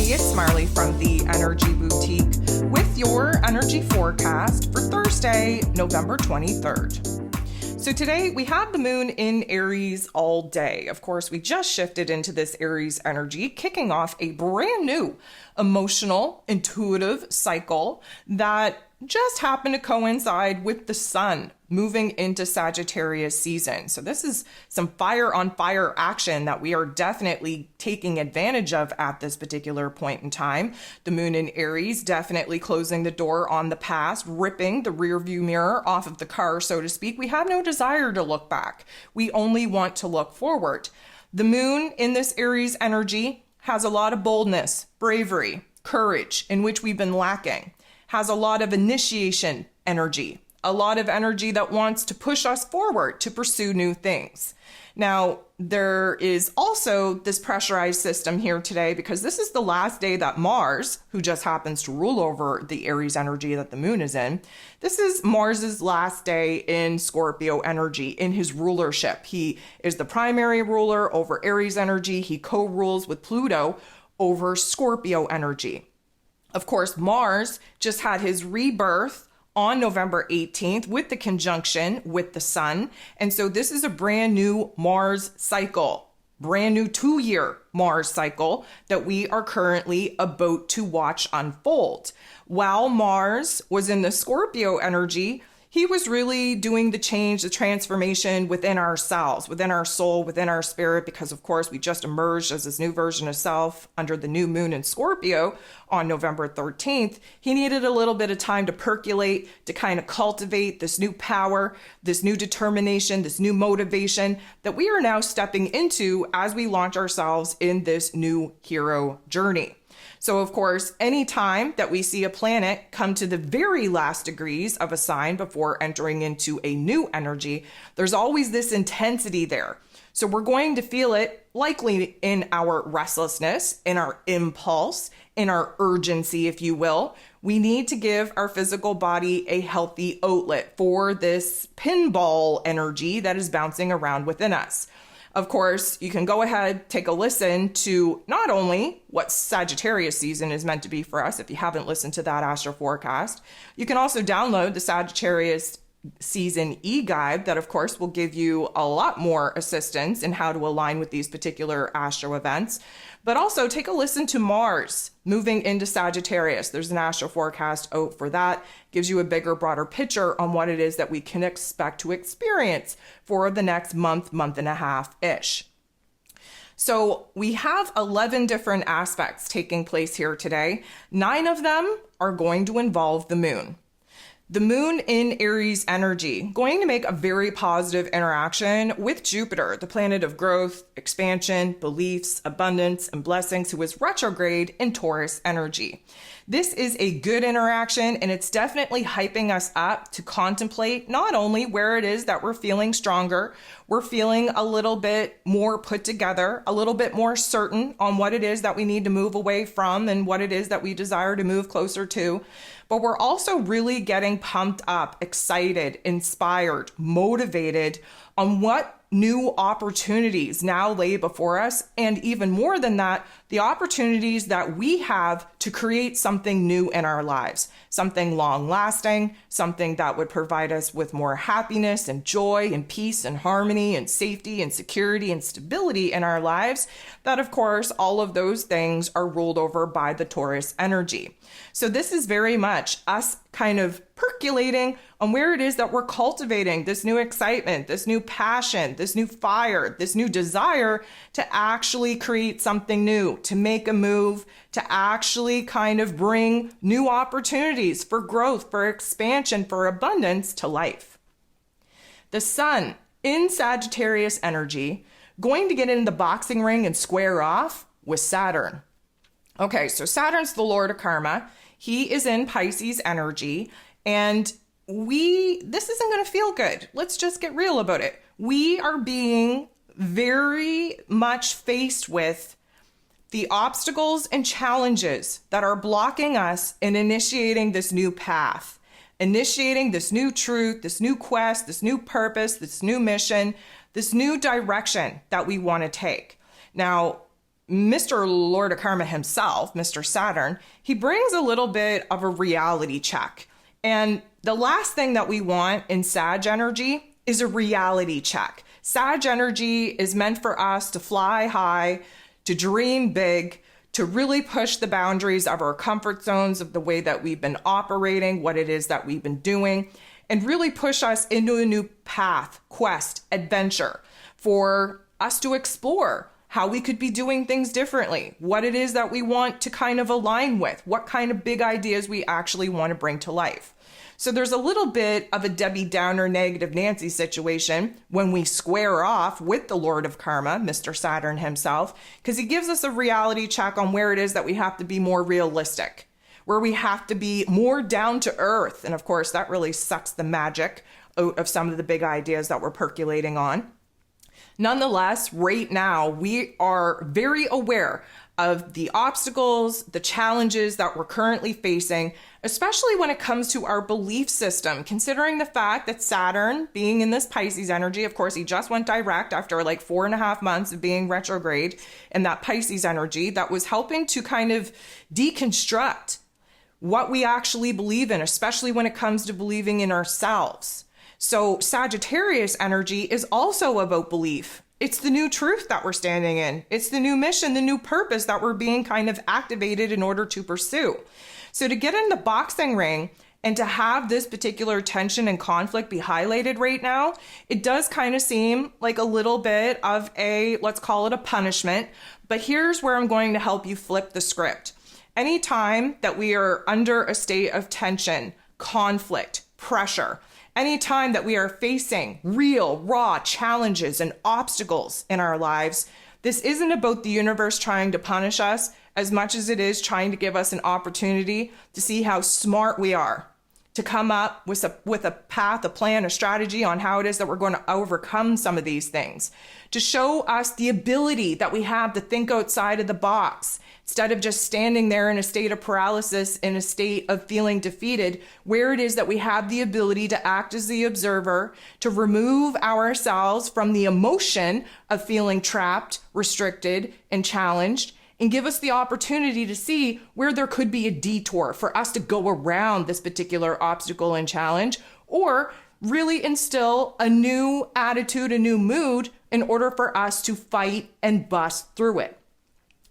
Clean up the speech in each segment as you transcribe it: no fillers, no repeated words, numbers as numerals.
Hey, it's Marley from the Energy Boutique with your energy forecast for Thursday, November 23rd. So today we have the moon in Aries all day. Of course, we just shifted into this Aries energy, kicking off a brand new emotional, intuitive cycle that just happened to coincide with the sun moving into Sagittarius season. So this is some fire on fire action that we are definitely taking advantage of at this particular point in time. The moon in Aries definitely closing the door on the past, ripping the rear view mirror off of the car, so to speak. We have no desire to look back. We only want to look forward. The moon in this Aries energy has a lot of boldness, bravery, courage, in which we've been lacking. Has a lot of initiation energy, a lot of energy that wants to push us forward to pursue new things. Now, there is also this pressurized system here today because this is the last day that Mars, who just happens to rule over the Aries energy that the moon is in, this is Mars's last day in Scorpio energy, in his rulership. He is the primary ruler over Aries energy. He co-rules with Pluto over Scorpio energy. Of course, Mars just had his rebirth on November 18th with the conjunction with the sun. And so this is a brand new Mars cycle, brand new 2-year Mars cycle that we are currently about to watch unfold. While Mars was in the Scorpio energy, he was really doing the change, the transformation within ourselves, within our soul, within our spirit, because of course we just emerged as this new version of self under the new moon in Scorpio on November 13th. He needed a little bit of time to percolate, to kind of cultivate this new power, this new determination, this new motivation that we are now stepping into as we launch ourselves in this new hero journey. So of course, any time that we see a planet come to the very last degrees of a sign before entering into a new energy, there's always this intensity there. So we're going to feel it likely in our restlessness, in our impulse, in our urgency, if you will. We need to give our physical body a healthy outlet for this pinball energy that is bouncing around within us. Of course, you can go ahead, take a listen to not only what Sagittarius season is meant to be for us, if you haven't listened to that astro forecast. You can also download the Sagittarius season e-guide that, of course, will give you a lot more assistance in how to align with these particular astro events. But also take a listen to Mars moving into Sagittarius. There's an astro forecast out for that. Gives you a bigger, broader picture on what it is that we can expect to experience for the next month, month and a half-ish. So we have 11 different aspects taking place here today. 9 of them are going to involve the moon. The moon in Aries energy, going to make a very positive interaction with Jupiter, the planet of growth, expansion, beliefs, abundance, and blessings, who is retrograde in Taurus energy. This is a good interaction, and it's definitely hyping us up to contemplate not only where it is that we're feeling stronger, we're feeling a little bit more put together, a little bit more certain on what it is that we need to move away from and what it is that we desire to move closer to. But we're also really getting pumped up, excited, inspired, motivated on what new opportunities now lay before us. And even more than that, the opportunities that we have to create something new in our lives, something long lasting, something that would provide us with more happiness and joy and peace and harmony and safety and security and stability in our lives. That, of course, all of those things are ruled over by the Taurus energy. So this is very much us kind of percolating on where it is that we're cultivating this new excitement, this new passion, this new fire, this new desire to actually create something new, to make a move, to actually kind of bring new opportunities for growth, for expansion, for abundance to life. The sun in Sagittarius energy, going to get in the boxing ring and square off with Saturn. Okay, so Saturn's the Lord of Karma. He is in Pisces energy, and this isn't going to feel good. Let's just get real about it. We are being very much faced with the obstacles and challenges that are blocking us in initiating this new path, initiating this new truth, this new quest, this new purpose, this new mission, this new direction that we want to take. Now, Mr. Lord of Karma himself, Mr. Saturn, he brings a little bit of a reality check. And the last thing that we want in Sag energy is a reality check. Sag energy is meant for us to fly high, to dream big, to really push the boundaries of our comfort zones of the way that we've been operating, what it is that we've been doing, and really push us into a new path, quest, adventure for us to explore how we could be doing things differently, what it is that we want to kind of align with, what kind of big ideas we actually want to bring to life. So there's a little bit of a Debbie Downer, negative Nancy situation when we square off with the Lord of Karma, Mr. Saturn himself, because he gives us a reality check on where it is that we have to be more realistic, where we have to be more down to earth. And of course, that really sucks the magic out of some of the big ideas that we're percolating on. Nonetheless, right now, we are very aware of the obstacles, the challenges that we're currently facing, especially when it comes to our belief system, considering the fact that Saturn, being in this Pisces energy, of course, he just went direct after like 4.5 months of being retrograde in that Pisces energy that was helping to kind of deconstruct what we actually believe in, especially when it comes to believing in ourselves. So Sagittarius energy is also about belief. It's the new truth that we're standing in. It's the new mission, the new purpose that we're being kind of activated in order to pursue. So to get in the boxing ring and to have this particular tension and conflict be highlighted right now, it does kind of seem like a little bit of a, let's call it a punishment. But here's where I'm going to help you flip the script. Anytime that we are under a state of tension, conflict, pressure, anytime that we are facing real, raw challenges and obstacles in our lives, this isn't about the universe trying to punish us as much as it is trying to give us an opportunity to see how smart we are, to come up with a path, a plan, a strategy on how it is that we're going to overcome some of these things, to show us the ability that we have to think outside of the box, instead of just standing there in a state of paralysis, in a state of feeling defeated, where it is that we have the ability to act as the observer, to remove ourselves from the emotion of feeling trapped, restricted, and challenged, and give us the opportunity to see where there could be a detour for us to go around this particular obstacle and challenge, or really instill a new attitude, a new mood in order for us to fight and bust through it.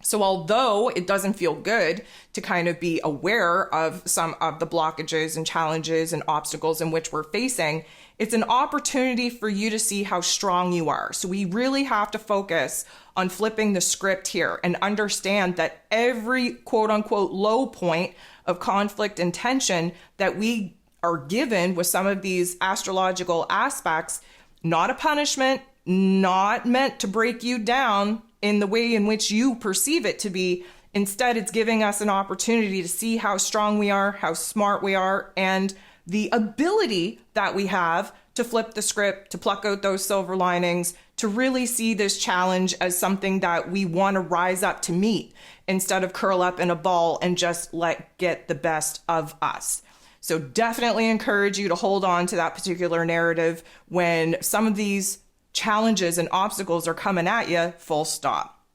So although it doesn't feel good to kind of be aware of some of the blockages and challenges and obstacles in which we're facing, it's an opportunity for you to see how strong you are. So we really have to focus on flipping the script here and understand that every quote unquote low point of conflict and tension that we are given with some of these astrological aspects, not a punishment, not meant to break you down in the way in which you perceive it to be. Instead, it's giving us an opportunity to see how strong we are, how smart we are, and the ability that we have to flip the script, to pluck out those silver linings, to really see this challenge as something that we want to rise up to meet instead of curl up in a ball and just get the best of us. So definitely encourage you to hold on to that particular narrative when some of these challenges and obstacles are coming at you, full stop.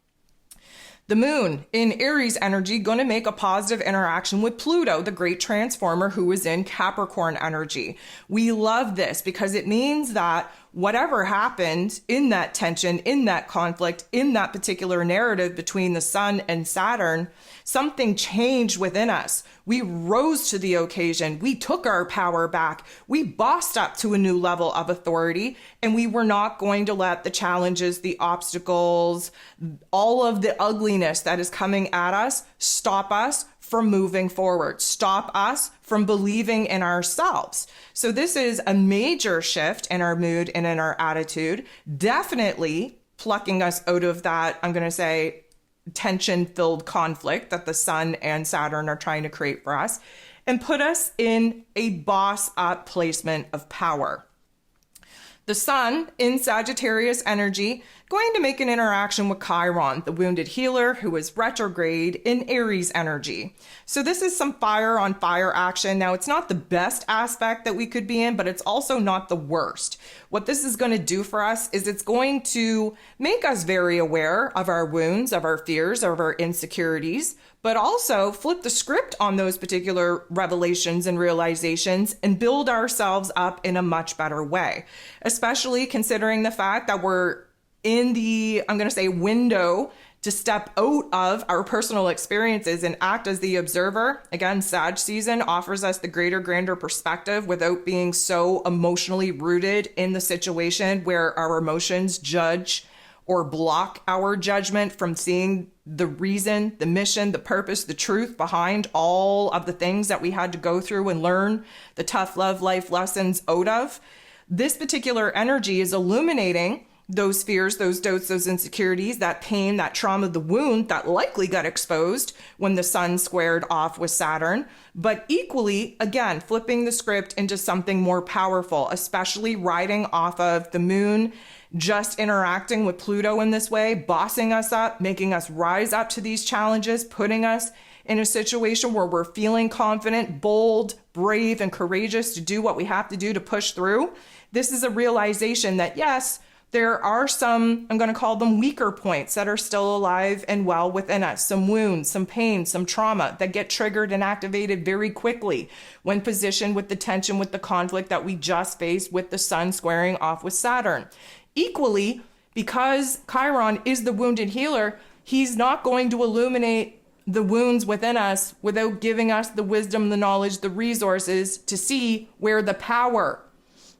The moon in Aries energy going to make a positive interaction with Pluto, the great transformer who is in Capricorn energy. We love this because it means that whatever happened in that tension, in that conflict, in that particular narrative between the Sun and Saturn, something changed within us. We rose to the occasion. We took our power back. We bossed up to a new level of authority, and we were not going to let the challenges, the obstacles, all of the ugliness that is coming at us stop us from moving forward, stop us from believing in ourselves. So this is a major shift in our mood and in our attitude, definitely plucking us out of that, I'm going to say, tension-filled conflict that the Sun and Saturn are trying to create for us, and put us in a boss-up placement of power. The sun in Sagittarius energy going to make an interaction with Chiron, the wounded healer, who is retrograde in Aries energy. So this is some fire on fire action. Now, it's not the best aspect that we could be in, but it's also not the worst. What this is going to do for us is it's going to make us very aware of our wounds, of our fears, of our insecurities, but also flip the script on those particular revelations and realizations and build ourselves up in a much better way, especially considering the fact that we're in the, I'm going to say, window to step out of our personal experiences and act as the observer. Again, Sag season offers us the greater, grander perspective without being so emotionally rooted in the situation where our emotions judge or block our judgment from seeing the reason, the mission, the purpose, the truth behind all of the things that we had to go through and learn the tough love life lessons out of. This particular energy is illuminating those fears, those doubts, those insecurities, that pain, that trauma, the wound that likely got exposed when the sun squared off with Saturn. But equally, again, flipping the script into something more powerful, especially riding off of the moon, just interacting with Pluto in this way, bossing us up, making us rise up to these challenges, putting us in a situation where we're feeling confident, bold, brave, and courageous to do what we have to do to push through. This is a realization that, yes, there are some, I'm going to call them weaker points that are still alive and well within us. Some wounds, some pain, some trauma that get triggered and activated very quickly when positioned with the tension, with the conflict that we just faced with the sun squaring off with Saturn. Equally, because Chiron is the wounded healer, he's not going to illuminate the wounds within us without giving us the wisdom, the knowledge, the resources to see where the power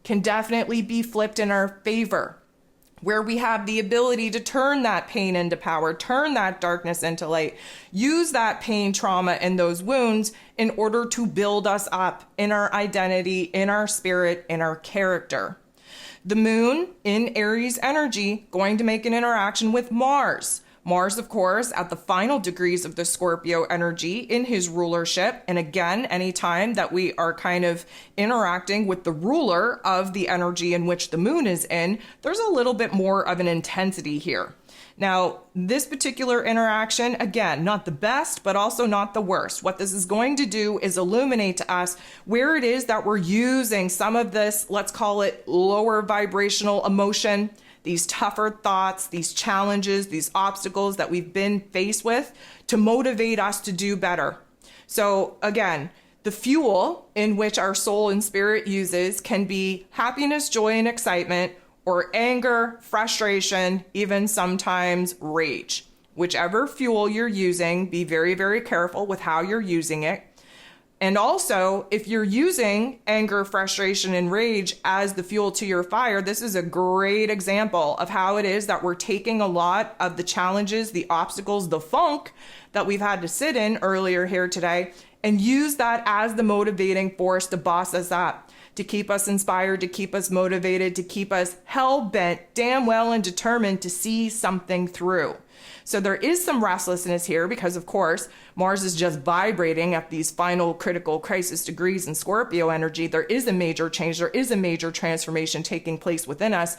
can definitely be flipped in our favor, where we have the ability to turn that pain into power, turn that darkness into light, use that pain, trauma, and those wounds in order to build us up in our identity, in our spirit, in our character. The moon in Aries energy going to make an interaction with Mars. Mars, of course, at the final degrees of the Scorpio energy in his rulership. And again, anytime that we are kind of interacting with the ruler of the energy in which the moon is in, there's a little bit more of an intensity here. Now, this particular interaction, again, not the best, but also not the worst. What this is going to do is illuminate to us where it is that we're using some of this, let's call it lower vibrational emotion, these tougher thoughts, these challenges, these obstacles that we've been faced with to motivate us to do better. So again, the fuel in which our soul and spirit uses can be happiness, joy, and excitement, or anger, frustration, even sometimes rage. Whichever fuel you're using, be very, very careful with how you're using it. And also, if you're using anger, frustration, and rage as the fuel to your fire, this is a great example of how it is that we're taking a lot of the challenges, the obstacles, the funk that we've had to sit in earlier here today, and use that as the motivating force to boss us up, to keep us inspired, to keep us motivated, to keep us hell-bent, damn well and determined to see something through. So there is some restlessness here because, of course, Mars is just vibrating at these final critical crisis degrees in Scorpio energy. There is a major change. There is a major transformation taking place within us.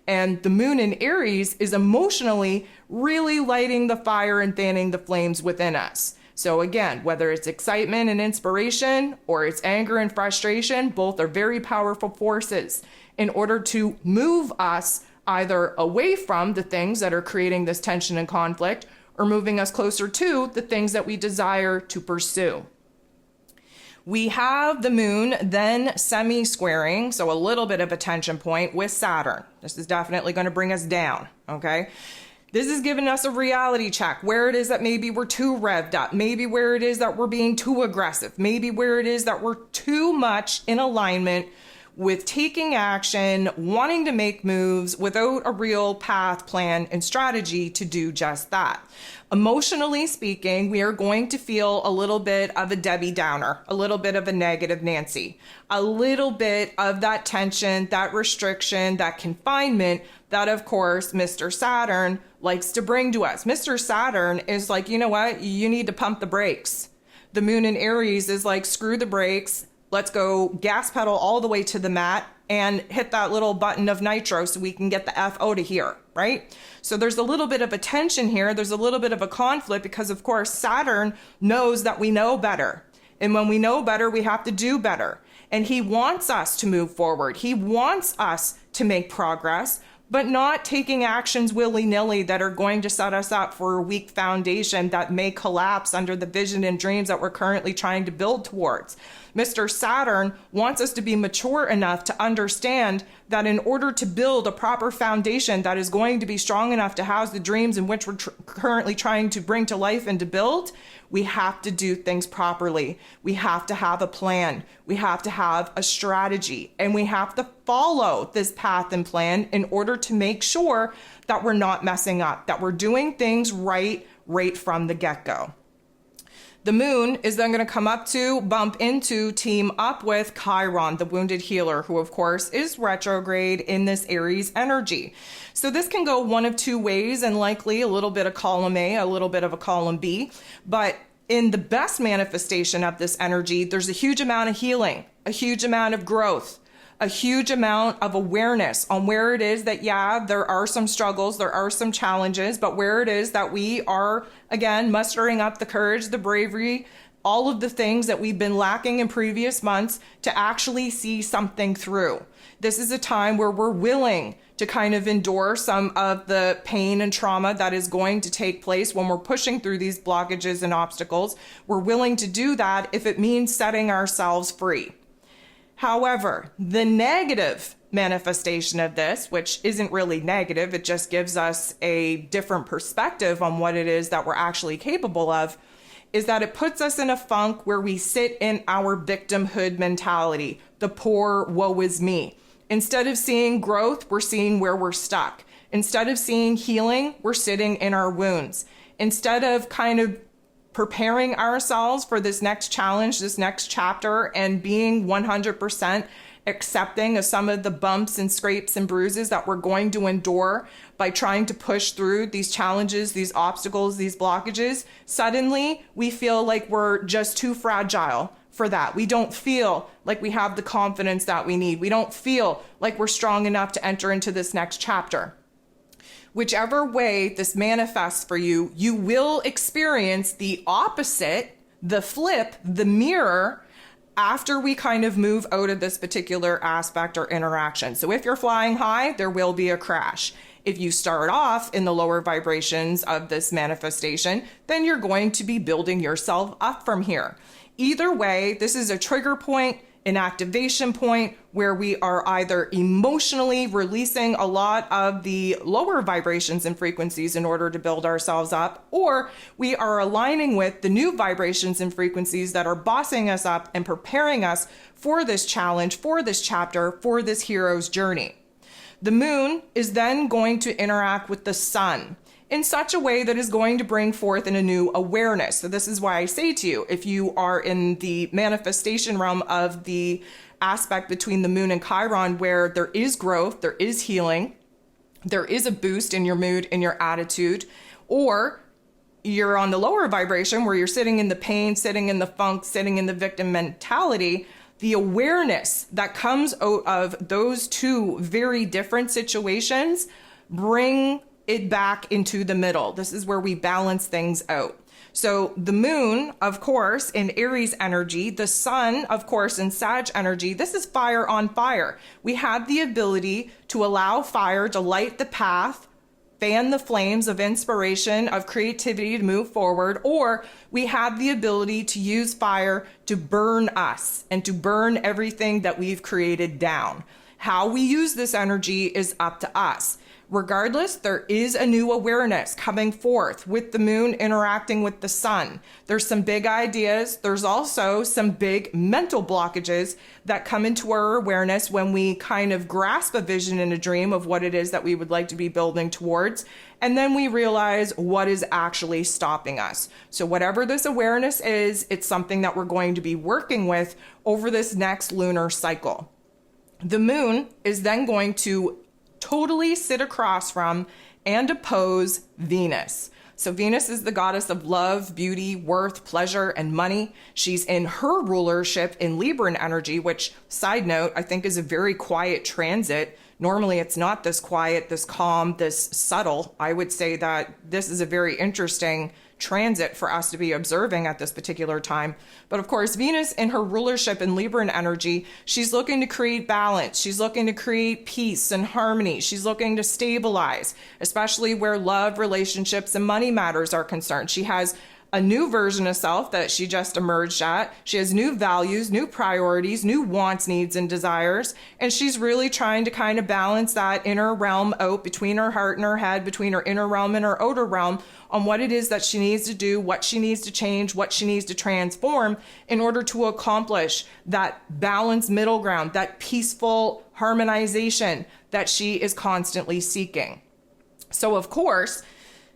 And the moon in Aries is emotionally really lighting the fire and fanning the flames within us. So again, whether it's excitement and inspiration or it's anger and frustration, both are very powerful forces in order to move us either away from the things that are creating this tension and conflict or moving us closer to the things that we desire to pursue. We have the moon then semi-squaring, so a little bit of a tension point with Saturn. This is definitely going to bring us down, okay? This is giving us a reality check, where it is that maybe we're too revved up, maybe where it is that we're being too aggressive, maybe where it is that we're too much in alignment with taking action, wanting to make moves without a real path, plan, and strategy to do just that. Emotionally speaking, we are going to feel a little bit of a Debbie Downer, a little bit of a negative Nancy, a little bit of that tension, that restriction, that confinement that, of course, Mr. Saturn likes to bring to us. Mr. Saturn is like, you know what? You need to pump the brakes. The moon in Aries is like, screw the brakes. Let's go gas pedal all the way to the mat, and hit that little button of nitro so we can get the F out of here, right? So there's a little bit of a tension here. There's a little bit of a conflict because, of course, Saturn knows that we know better. And when we know better, we have to do better. And he wants us to move forward. He wants us to make progress, but not taking actions willy-nilly that are going to set us up for a weak foundation that may collapse under the vision and dreams that we're currently trying to build towards. Mr. Saturn wants us to be mature enough to understand that in order to build a proper foundation that is going to be strong enough to house the dreams in which we're currently trying to bring to life and to build, we have to do things properly. We have to have a plan. We have to have a strategy, and we have to follow this path and plan in order to make sure that we're not messing up, that we're doing things right from the get-go. The moon is then going to come up to, bump into, team up with Chiron, the wounded healer, who of course is retrograde in this Aries energy. So this can go one of two ways, and likely a little bit of column A, a little bit of a column B. But in the best manifestation of this energy, there's a huge amount of healing, a huge amount of growth, a huge amount of awareness on where it is that, yeah, there are some struggles, there are some challenges, but where it is that we are, again, mustering up the courage, the bravery, all of the things that we've been lacking in previous months to actually see something through. This is a time where we're willing to kind of endure some of the pain and trauma that is going to take place when we're pushing through these blockages and obstacles. We're willing to do that if it means setting ourselves free. However, the negative manifestation of this, which isn't really negative, it just gives us a different perspective on what it is that we're actually capable of, is that it puts us in a funk where we sit in our victimhood mentality, the poor woe is me. Instead of seeing growth, we're seeing where we're stuck. Instead of seeing healing, we're sitting in our wounds. Instead of kind of preparing ourselves for this next challenge, this next chapter, and being 100% accepting of some of the bumps and scrapes and bruises that we're going to endure by trying to push through these challenges, these obstacles, these blockages, suddenly we feel like we're just too fragile for that. We don't feel like we have the confidence that we need. We don't feel like we're strong enough to enter into this next chapter. Whichever way this manifests for you, you will experience the opposite, the flip, the mirror, after we kind of move out of this particular aspect or interaction. So if you're flying high, there will be a crash. If you start off in the lower vibrations of this manifestation, then you're going to be building yourself up from here. Either way, this is a trigger point, an activation point where we are either emotionally releasing a lot of the lower vibrations and frequencies in order to build ourselves up, or we are aligning with the new vibrations and frequencies that are bossing us up and preparing us for this challenge, for this chapter, for this hero's journey. The moon is then going to interact with the sun in such a way that is going to bring forth in a new awareness. So this is why I say to you, if you are in the manifestation realm of the aspect between the moon and Chiron, where there is growth, there is healing, there is a boost in your mood, in your attitude, or you're on the lower vibration where you're sitting in the pain, sitting in the funk, sitting in the victim mentality, the awareness that comes out of those two very different situations bring it back into the middle. This is where we balance things out. So the moon, of course, in Aries energy, the sun, of course, in Sag energy, this is fire on fire. We have the ability to allow fire to light the path, fan the flames of inspiration, of creativity to move forward, or we have the ability to use fire to burn us and to burn everything that we've created down. How we use this energy is up to us. Regardless, there is a new awareness coming forth with the moon interacting with the sun. There's some big ideas. There's also some big mental blockages that come into our awareness when we kind of grasp a vision and a dream of what it is that we would like to be building towards. And then we realize what is actually stopping us. So whatever this awareness is, it's something that we're going to be working with over this next lunar cycle. The moon is then going to totally sit across from and oppose Venus. So Venus is the goddess of love, beauty, worth, pleasure, and money. She's in her rulership in Libran energy, which, side note, I think is a very quiet transit. Normally it's not this quiet, this calm, this subtle. I would say that this is a very interesting transit for us to be observing at this particular time. But of course, Venus in her rulership in Libran energy, she's looking to create balance. She's looking to create peace and harmony. She's looking to stabilize, especially where love, relationships, and money matters are concerned. She has a new version of self that she just emerged at. She has new values, new priorities, new wants, needs, and desires. And she's really trying to kind of balance that inner realm out between her heart and her head, between her inner realm and her outer realm, on what it is that she needs to do, what she needs to change, what she needs to transform in order to accomplish that balanced middle ground, that peaceful harmonization that she is constantly seeking. So of course,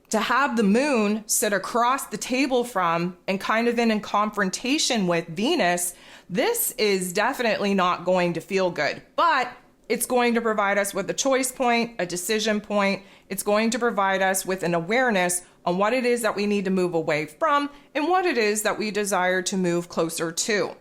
to have the moon sit across the table from and kind of in confrontation with Venus, this is definitely not going to feel good, but it's going to provide us with a choice point, a decision point. It's going to provide us with an awareness on what it is that we need to move away from and what it is that we desire to move closer to.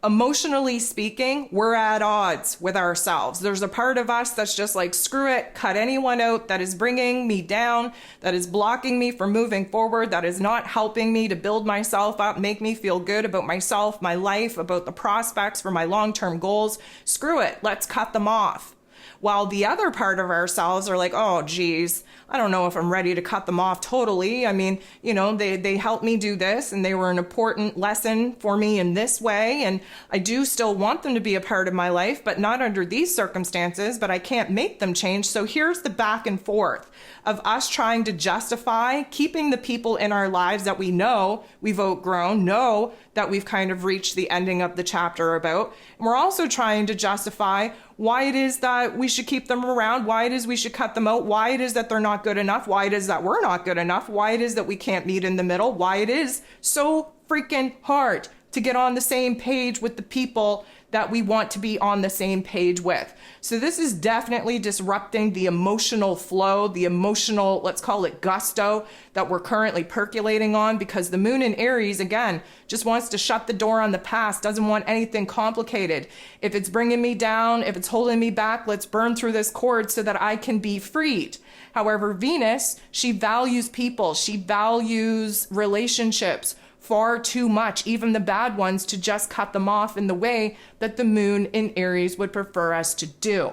Emotionally speaking, we're at odds with ourselves. There's a part of us that's just like, screw it, cut anyone out that is bringing me down, that is blocking me from moving forward, that is not helping me to build myself up, make me feel good about myself, my life, about the prospects for my long-term goals. Screw it, let's cut them off. While the other part of ourselves are like, oh, geez, I don't know if I'm ready to cut them off totally. I mean, you know, they helped me do this and they were an important lesson for me in this way. And I do still want them to be a part of my life, but not under these circumstances, but I can't make them change. So here's the back and forth of us trying to justify keeping the people in our lives that we know we've outgrown, know that we've kind of reached the ending of the chapter about. And we're also trying to justify why it is that we should keep them around, why it is we should cut them out, why it is that they're not good enough, why it is that we're not good enough, why it is that we can't meet in the middle, why it is so freaking hard to get on the same page with the people that we want to be on the same page with. So this is definitely disrupting the emotional flow, the emotional, let's call it gusto, that we're currently percolating on, because the moon in Aries, again, just wants to shut the door on the past, doesn't want anything complicated. If it's bringing me down, if it's holding me back, let's burn through this cord so that I can be freed. However, Venus, she values people, she values relationships far too much, even the bad ones, to just cut them off in the way that the moon in Aries would prefer us to do.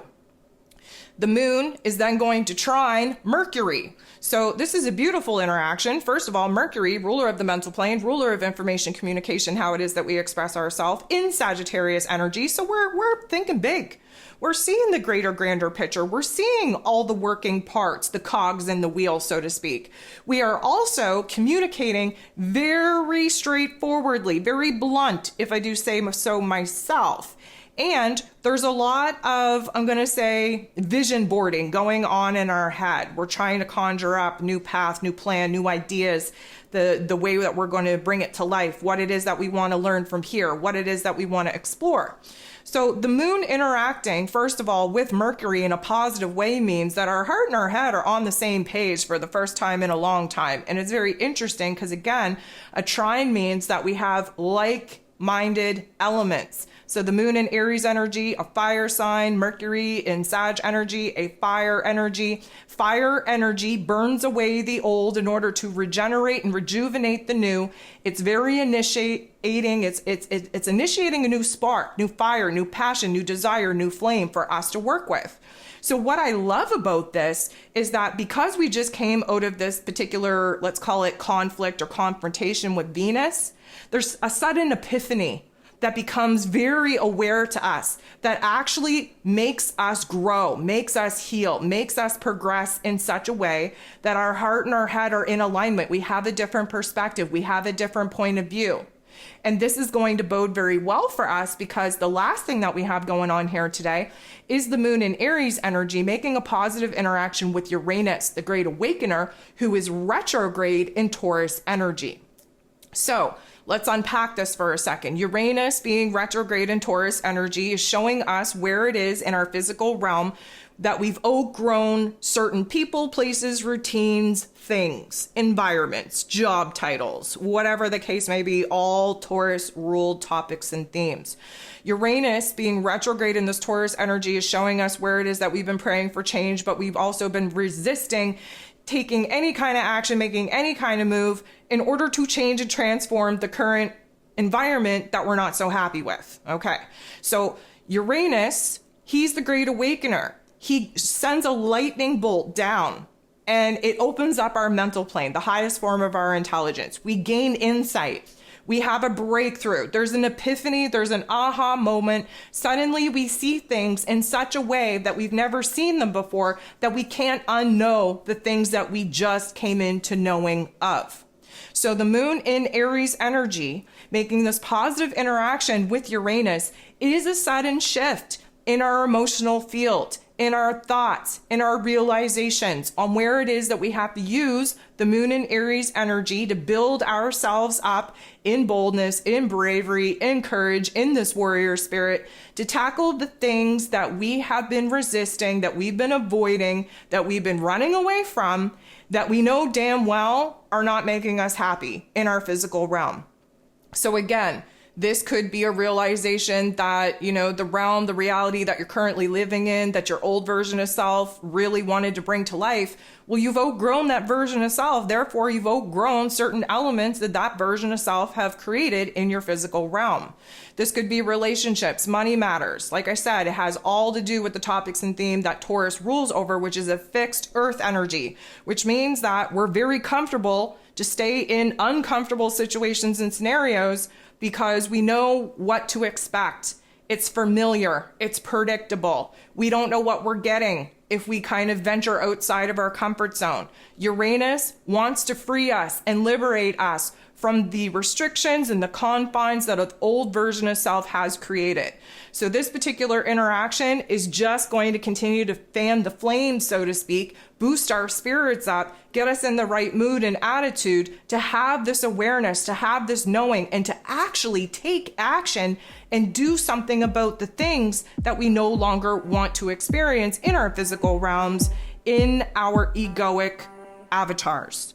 The moon is then going to trine Mercury. So this is a beautiful interaction. First of all, Mercury, ruler of the mental plane, ruler of information communication, how it is that we express ourselves in Sagittarius energy. So we're thinking big. We're seeing the greater, grander picture. We're seeing all the working parts, the cogs in the wheel, so to speak. We are also communicating very straightforwardly, very blunt, if I do say so myself. And there's a lot of, I'm going to say, vision boarding going on in our head. We're trying to conjure up new path, new plan, new ideas, the way that we're going to bring it to life, what it is that we want to learn from here, what it is that we want to explore. So the moon interacting, first of all, with Mercury in a positive way means that our heart and our head are on the same page for the first time in a long time. And it's very interesting because, again, a trine means that we have like-minded elements. So the moon in Aries energy, a fire sign, Mercury in Sag energy, a fire energy. Fire energy burns away the old in order to regenerate and rejuvenate the new. It's very initiating. It's initiating a new spark, new fire, new passion, new desire, new flame for us to work with. So what I love about this is that because we just came out of this particular, let's call it conflict or confrontation with Venus, there's a sudden epiphany that becomes very aware to us, that actually makes us grow, makes us heal, makes us progress in such a way that our heart and our head are in alignment. We have a different perspective. We have a different point of view. And this is going to bode very well for us because the last thing that we have going on here today is the moon in Aries energy making a positive interaction with Uranus, the great awakener, who is retrograde in Taurus energy. So let's unpack this for a second. Uranus being retrograde in Taurus energy is showing us where it is in our physical realm that we've outgrown certain people, places, routines, things, environments, job titles, whatever the case may be, all Taurus ruled topics and themes. Uranus being retrograde in this Taurus energy is showing us where it is that we've been praying for change, but we've also been resisting taking any kind of action, making any kind of move in order to change and transform the current environment that we're not so happy with. Okay, so Uranus, he's the great awakener. He sends a lightning bolt down and it opens up our mental plane, the highest form of our intelligence. We gain insight. We have a breakthrough. There's an epiphany. There's an aha moment. Suddenly we see things in such a way that we've never seen them before, that we can't unknow the things that we just came into knowing of. So the moon in Aries energy, making this positive interaction with Uranus, is a sudden shift in our emotional field, in our thoughts, in our realizations on where it is that we have to use the moon in Aries energy to build ourselves up in boldness, in bravery, in courage, in this warrior spirit, to tackle the things that we have been resisting, that we've been avoiding, that we've been running away from, that we know damn well are not making us happy in our physical realm. So again, this could be a realization that, the realm, the reality that you're currently living in, that your old version of self really wanted to bring to life. Well, you've outgrown that version of self. Therefore, you've outgrown certain elements that version of self have created in your physical realm. This could be relationships, money matters. Like I said, it has all to do with the topics and theme that Taurus rules over, which is a fixed earth energy, which means that we're very comfortable to stay in uncomfortable situations and scenarios because we know what to expect. It's familiar, it's predictable. We don't know what we're getting if we kind of venture outside of our comfort zone. Uranus wants to free us and liberate us from the restrictions and the confines that an old version of self has created. So this particular interaction is just going to continue to fan the flames, so to speak, boost our spirits up, get us in the right mood and attitude to have this awareness, to have this knowing, and to actually take action and do something about the things that we no longer want to experience in our physical realms, in our egoic avatars.